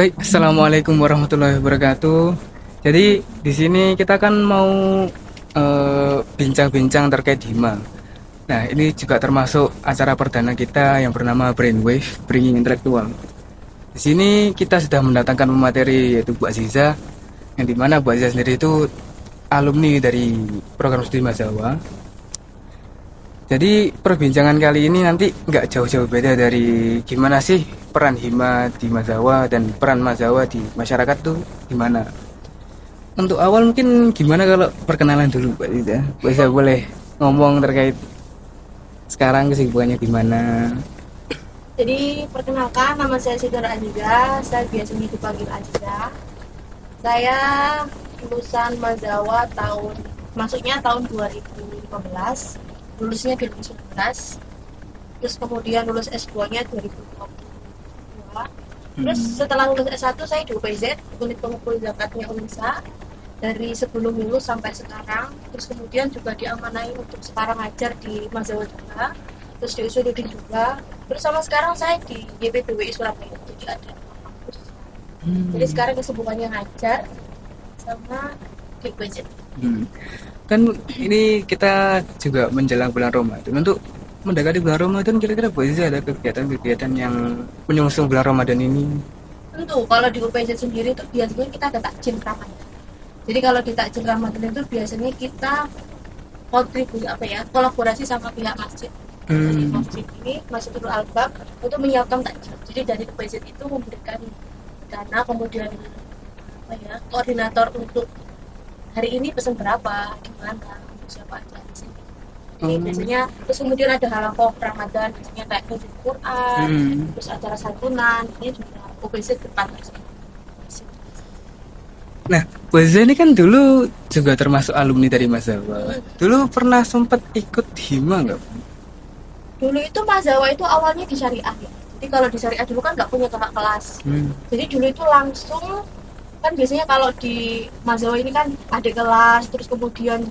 Baik, assalamualaikum warahmatullahi wabarakatuh. Jadi di sini kita kan mau bincang-bincang terkait hima. Nah, ini juga termasuk acara perdana kita yang bernama Brainwave, Bringing Intelektual. Di sini kita sudah mendatangkan pemateri yaitu Bu Aziza, yang dimana Bu Aziza sendiri itu alumni dari program studi Mazawa. Jadi perbincangan kali ini nanti nggak jauh-jauh beda dari gimana sih peran hima di Mazawa dan peran Mazawa di masyarakat tuh gimana. Untuk awal mungkin gimana kalau perkenalan dulu Mbak Iza. Mbak Iza boleh ngomong terkait sekarang kesibukannya gimana. Jadi perkenalkan, nama saya Sidora Aziza, saya biasanya dipanggil Aziza. Saya lulusan Mazawa tahun 2015, lulusnya 2019, terus kemudian lulus S2-nya 2022. Terus setelah lulus S1 saya di UPZ, Unit Pengumpul Zakatnya UNISA, dari sebelum lulus sampai sekarang. Terus kemudian juga diamanai untuk sekarang ngajar di Mazawa juga, terus di Usuluddin juga. Terus sama sekarang saya di YPBWI Surabaya, jadi ada kampus. Jadi sekarang kesibukannya ngajar sama di UPZ. Hmm. Kan ini kita juga menjelang bulan Ramadan. Untuk mendekati bulan Ramadan kira-kira Bu Iza ada kegiatan-kegiatan yang menyongsong bulan Ramadan ini. Tentu kalau di UPZ sendiri itu biasanya kita ada takjil Ramadan. Jadi kalau di takjil Ramadan itu biasanya kita kontribusi kolaborasi sama pihak masjid. Jadi masjid ini, Masjidul Albab, itu menyiapkan takjil. Jadi dari UPZ itu memberikan dana, kemudian koordinator untuk hari ini pesan berapa, gimana, siapa aja di sini. Jadi biasanya terus kemudian ada halaqah Ramadan, biasanya kayak nuzul Quran, terus acara santunan, ini juga UPZ depan. Nah, Bu Iza ini kan dulu juga termasuk alumni dari Mazawa. Dulu pernah sempat ikut hima nggak Bu? Dulu itu Mazawa itu awalnya di syariah ya. Jadi kalau di syariah dulu kan nggak punya kakak kelas. Jadi dulu itu langsung kan biasanya kalau di Mazawa ini kan adik kelas, terus kemudian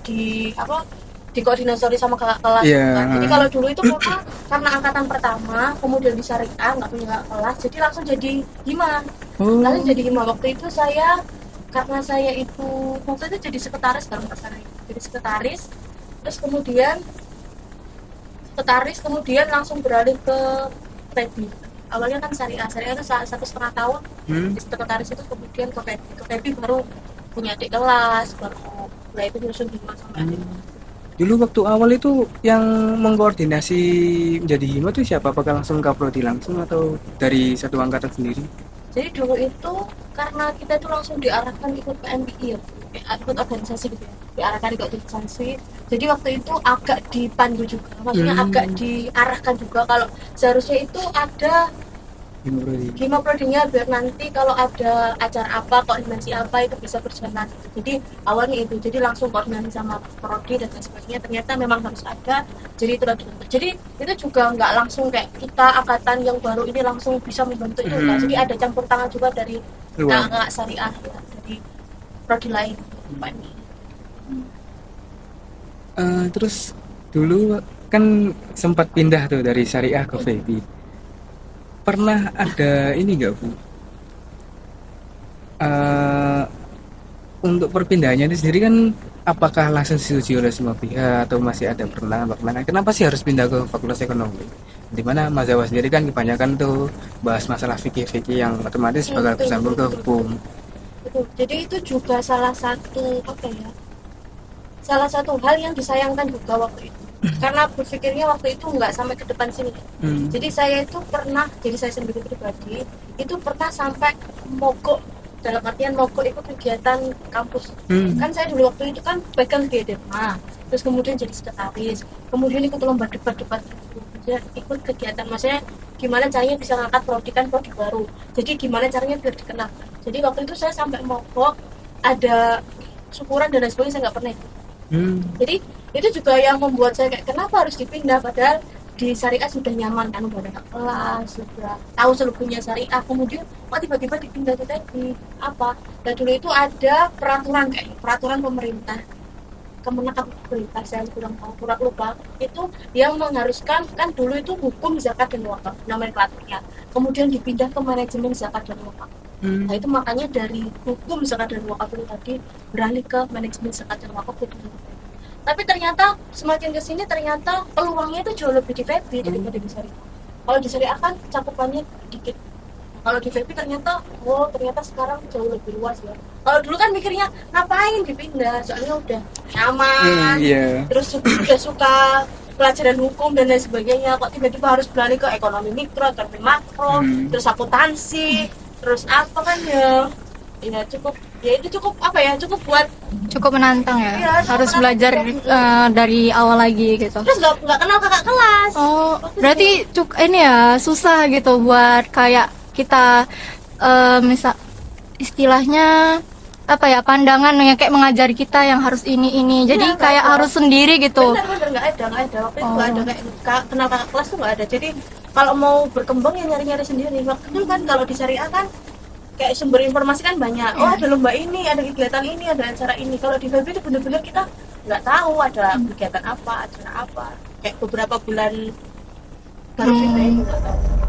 dikoordinasi sama kakak kelas. Iya. Kan. Jadi kalau dulu itu memang karena angkatan pertama, kemudian di syariah nggak punya kakak kelas, jadi langsung jadi hima. Langsung jadi hima. Waktu itu karena saya itu waktu itu jadi sekretaris kalau nggak salah. Jadi sekretaris, terus kemudian langsung beralih ke Febi. Awalnya kan syariah itu 1,5 tahun di sekretaris, itu kemudian ke Febi baru punya adik kelas, baru itu nyusun hima sama adik. Dulu waktu awal itu yang mengkoordinasi menjadi hima itu siapa? Apakah langsung Kaprodi langsung atau dari satu angkatan sendiri? Jadi dulu itu karena kita itu langsung diarahkan ikut PMPI ya, ikut organisasi gitu ya, diarahkan ikut organisasi. Jadi waktu itu agak dipandu juga, maksudnya agak diarahkan juga kalau seharusnya itu ada hima prodinya biar nanti kalau ada acara apa, koordinasi apa itu bisa berjalan. Jadi awalnya itu, jadi langsung koordinasi sama prodi dan lain sebagainya. Ternyata memang harus ada, jadi itu lagi. Jadi itu juga nggak langsung kayak kita angkatan yang baru ini langsung bisa membentuk itu kan. Jadi ada campur tangan juga dari kakak syariah ya, dari prodi lain. Terus dulu kan sempat pindah tuh dari syariah ke Febi. Pernah ada ini nggak Bu? Untuk perpindahannya itu sendiri kan apakah langsung disetujui oleh semua pihak atau masih ada perlawanan? Kenapa sih harus pindah ke Fakultas Ekonomi? Dimana Mazawa sendiri kan kebanyakan tuh bahas masalah fikih-fikih yang otomatis bakal bersambung ke hukum. Betul. Jadi itu juga salah satu hal yang disayangkan juga waktu itu. Karena berpikirnya waktu itu nggak sampai ke depan sini. Jadi saya itu pernah, jadi saya sendiri pribadi itu pernah sampai mogok, dalam artian mogok ikut kegiatan kampus. Kan saya dulu waktu itu kan pegang di EDMA, terus kemudian jadi sekretaris, kemudian ikut lomba debat-debat, ikut kegiatan, maksudnya gimana caranya bisa ngangkat prodi baru, jadi gimana caranya biar dikenal. Jadi waktu itu saya sampai mogok, ada syukuran dan lain sebagainya, saya nggak pernah ikut. Jadi itu juga yang membuat saya kayak kenapa harus dipindah, padahal di syariah sudah nyaman kan, udah ada kelas, sudah tahu selebihnya syariah, kemudian kok tiba-tiba dipindah ke tadi apa. Dan dulu itu ada peraturan pemerintah, kemenaker pemerintah, saya kurang tahu, kurang lupa, itu yang mengharuskan kan dulu itu hukum zakat dan wakaf nomenklaturnya, kemudian dipindah ke manajemen zakat dan wakaf. Nah itu makanya dari hukum zakat dan wakaf itu tadi beralih ke manajemen zakat dan wakaf itu. Tapi ternyata semakin kesini ternyata peluangnya itu jauh lebih di FEBI daripada di syariah. Kalau di syariah kan cakupannya dikit. Kalau di FEBI ternyata, ternyata sekarang jauh lebih luas ya. Kalau dulu kan mikirnya ngapain dipindah, soalnya udah nyaman, terus udah suka pelajaran hukum dan lain sebagainya. Kok tiba-tiba harus beralih ke ekonomi mikro, ekonomi makro, terus akuntansi, terus apa kan ya? Ya cukup, ya itu cukup apa ya? Cukup menantang ya. Iya, harus menantang belajar dari awal lagi gitu. Terus nggak kenal kakak kelas. Oh, berarti ini ya susah gitu buat kayak kita misal istilahnya apa ya, pandangan yang kayak mengajari kita yang harus ini jadi kayak harus sendiri gitu. Bener nggak ada waktu itu nggak ada kayak kenal kakak kelas tuh nggak ada. Jadi kalau mau berkembang ya nyari sendiri. Waktu itu kan kalau di syariah kan kayak sumber informasi kan banyak. Oh ada lomba ini, ada kegiatan ini, ada acara ini. Kalau di FEB itu bener-bener kita nggak tahu ada kegiatan apa, acara apa. Kayak beberapa bulan baru kita nggak tahu.